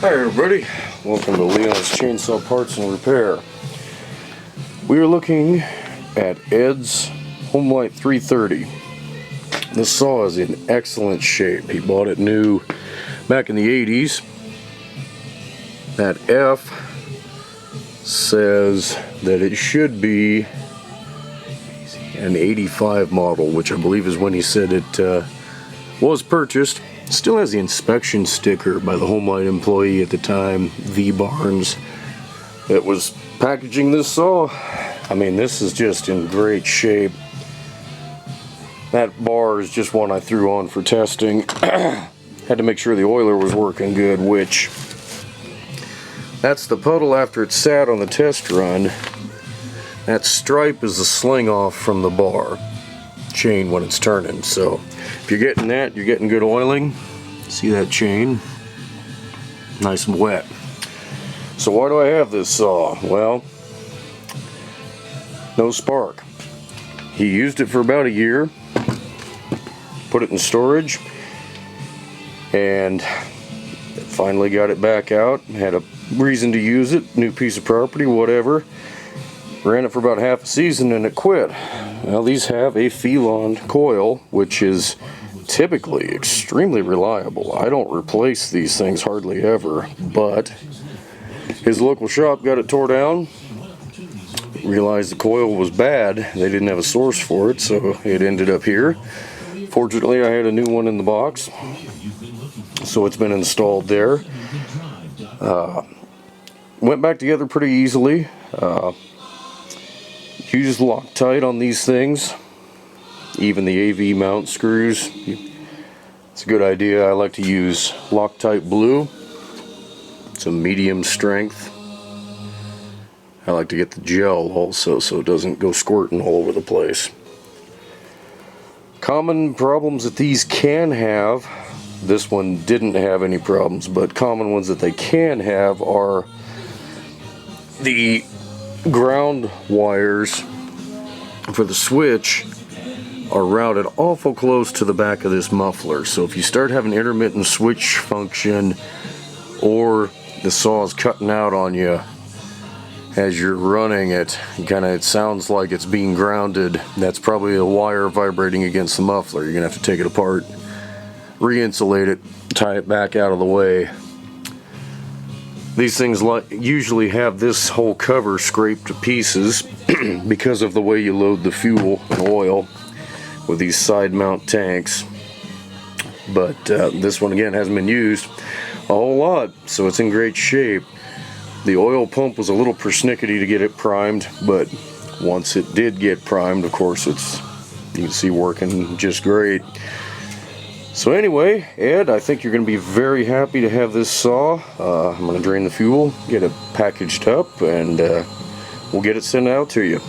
Hi everybody, welcome to Leon's Chainsaw Parts and Repair. We are looking at Ed's Homelite 330. This saw is in excellent shape. He bought it new back in the 80s. That F says that it should be an 85 model, which I believe is when he said it was purchased. Still has the inspection sticker by the Homelite employee at the time, V. Barnes, that was packaging this saw. I mean, this is just in great shape. That bar is just one I threw on for testing. Had to make sure the oiler was working good, which that's the puddle after it sat on the test run. That stripe is the sling off from the bar chain when it's turning. So if you're getting that, you're getting good oiling. See that chain? Nice and wet. So why do I have this saw? Well, no spark. He used it for about a year, put it in storage, and finally got it back out. Had a reason to use it, new piece of property, whatever. Ran it for about half a season and it quit. Now these have a Phelon coil, which is typically extremely reliable. I don't replace these things hardly ever, but his local shop got it tore down, realized the coil was bad. They didn't have a source for it, so it ended up here. Fortunately, I had a new one in the box, so it's been installed there. Went back together pretty easily. Use Loctite on these things, even the AV mount screws. It's a good idea. I like to use Loctite Blue. It's a medium strength. I like to get the gel also so it doesn't go squirting all over the place. Common problems that these can have, this one didn't have any problems, but common ones that they can have are the ground wires for the switch are routed awful close to the back of this muffler. So if you start having intermittent switch function, or the saw is cutting out on you as you're running it, it sounds like it's being grounded, that's probably a wire vibrating against the muffler. You're gonna have to take it apart, re-insulate it, tie it back out of the way. These things usually have this whole cover scraped to pieces because of the way you load the fuel and oil with these side mount tanks. But this one again hasn't been used a whole lot, so it's in great shape. The oil pump was a little persnickety to get it primed, but once it did get primed, of course, you can see working just great. So anyway, Ed, I think you're going to be very happy to have this saw. I'm going to drain the fuel, get it packaged up, and we'll get it sent out to you.